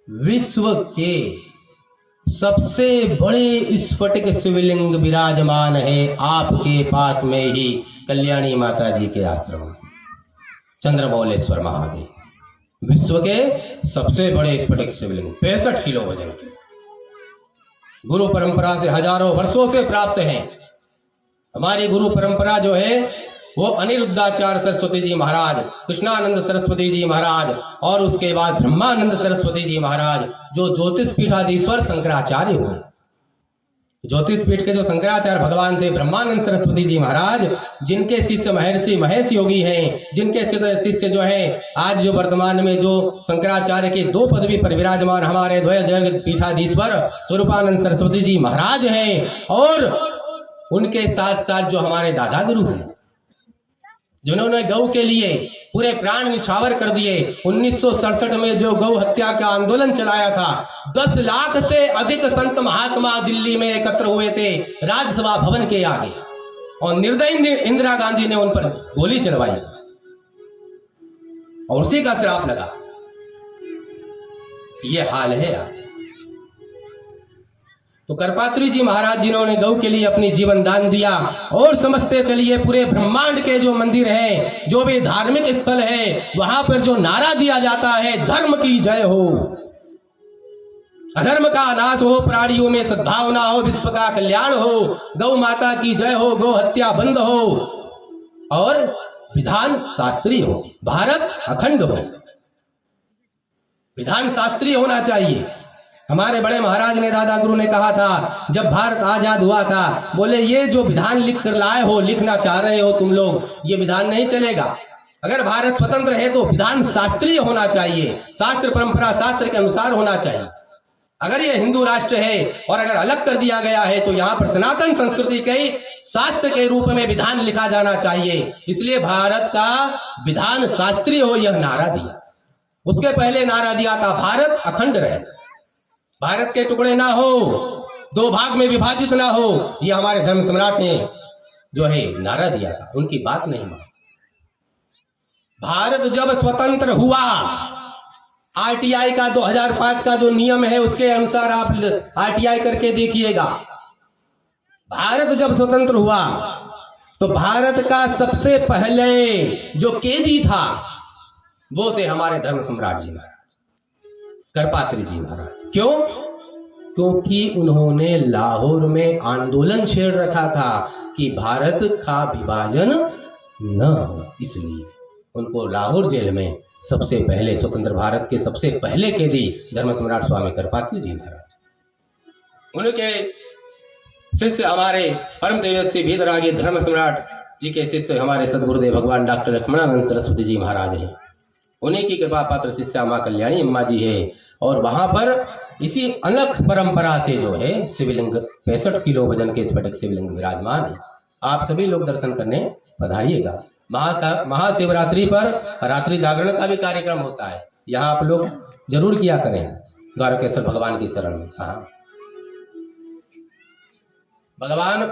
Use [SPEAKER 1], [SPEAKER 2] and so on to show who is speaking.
[SPEAKER 1] विश्व के सबसे बड़े स्फटिक शिवलिंग विराजमान है आपके पास में ही कल्याणी माता जी के आश्रम में। चंद्रमौलेश्वर महादेव विश्व के सबसे बड़े स्फटिक शिवलिंग 65 किलो वजन के, गुरु परंपरा से हजारों वर्षों से प्राप्त हैं। हमारी गुरु परंपरा जो है वो अनिरुद्धाचार्य सरस्वती जी महाराज, कृष्णानंद सरस्वती जी महाराज और उसके बाद ब्रह्मानंद सरस्वती जी महाराज, जो ज्योतिष पीठाधीश्वर शंकराचार्य हुए। ज्योतिष पीठ के जो शंकराचार्य भगवान थे ब्रह्मानंद सरस्वती जी महाराज, जिनके शिष्य महर्षि महेश योगी हैं, जिनके शिष्य जो है आज जो वर्तमान में जो शंकराचार्य के 2 पदवी पर विराजमान हमारे द्वय जगत पीठाधीश्वर स्वरूपानंद सरस्वती जी महाराज हैं। और उनके साथ साथ जो हमारे दादा गुरु हैं, जिन्होंने गौ के लिए पूरे प्राण निछावर कर दिए। 1967 में जो गौ हत्या का आंदोलन चलाया था, 10 लाख से अधिक संत महात्मा दिल्ली में एकत्र हुए थे राज्यसभा भवन के आगे, और निर्दयी इंदिरा गांधी ने उन पर गोली चलवाई थी और उसी का श्राप लगा। ये हाल है आज। तो करपात्री जी महाराज जिन्होंने गौ के लिए अपनी जीवन दान दिया, और समझते चलिए पूरे ब्रह्मांड के जो मंदिर हैं, जो भी धार्मिक स्थल है, वहां पर जो नारा दिया जाता है धर्म की जय हो, अधर्म का नाश हो, प्राणियों में सद्भावना हो, विश्व का कल्याण हो, गौ माता की जय हो, गौ हत्या बंद हो और विधान शास्त्रीय हो, भारत अखंड हो। विधान शास्त्रीय होना चाहिए। हमारे बड़े महाराज ने, दादा गुरु ने कहा था जब भारत आजाद हुआ था, बोले ये जो विधान लिख कर लाए हो, लिखना चाह रहे हो तुम लोग, ये विधान नहीं चलेगा। अगर भारत स्वतंत्र है तो विधान शास्त्रीय होना चाहिए, शास्त्र परंपरा शास्त्र के अनुसार होना चाहिए। अगर ये हिंदू राष्ट्र है और अगर अलग कर दिया गया है तो यहाँ पर सनातन संस्कृति के शास्त्र के रूप में विधान लिखा जाना चाहिए। इसलिए भारत का विधान शास्त्रीय हो, यह नारा दिया। उसके पहले नारा दिया था भारत अखंड रहे, भारत के टुकड़े ना हो, 2 भाग में विभाजित ना हो। ये हमारे धर्म सम्राट ने जो है नारा दिया था, उनकी बात नहीं मानी। भारत जब स्वतंत्र हुआ, आरटीआई का 2005 का जो नियम है उसके अनुसार आप आरटीआई करके देखिएगा। भारत जब स्वतंत्र हुआ तो भारत का सबसे पहले जो कैदी था वो थे हमारे धर्म सम्राट जी महाराज, करपात्री जी महाराज। क्यों? क्योंकि उन्होंने लाहौर में आंदोलन छेड़ रखा था कि भारत का विभाजन न हो, इसलिए उनको लाहौर जेल में सबसे पहले, स्वतंत्र भारत के सबसे पहले कैदी धर्म सम्राट स्वामी करपात्री जी महाराज। उनके शिष्य हमारे परम तेजस्वी भीतरागी धर्म सम्राट जी के शिष्य हमारे सदगुरुदेव भगवान डॉक्टर लक्ष्मणानंद सरस्वती जी महाराज हैं। उन्हीं की कृपा पात्र शिष्या माँ कल्याणी अम्मा जी है। और वहां पर इसी अलग परंपरा से जो है शिवलिंग 65 किलो वजन के स्फटिक शिवलिंग विराजमान है। आप सभी लोग दर्शन करने पधारिएगा। महाशिवरात्रि पर रात्रि जागरण का भी कार्यक्रम होता है, यहाँ आप लोग जरूर किया करें द्वारकेश्वर भगवान की शरण में। हाँ, भगवान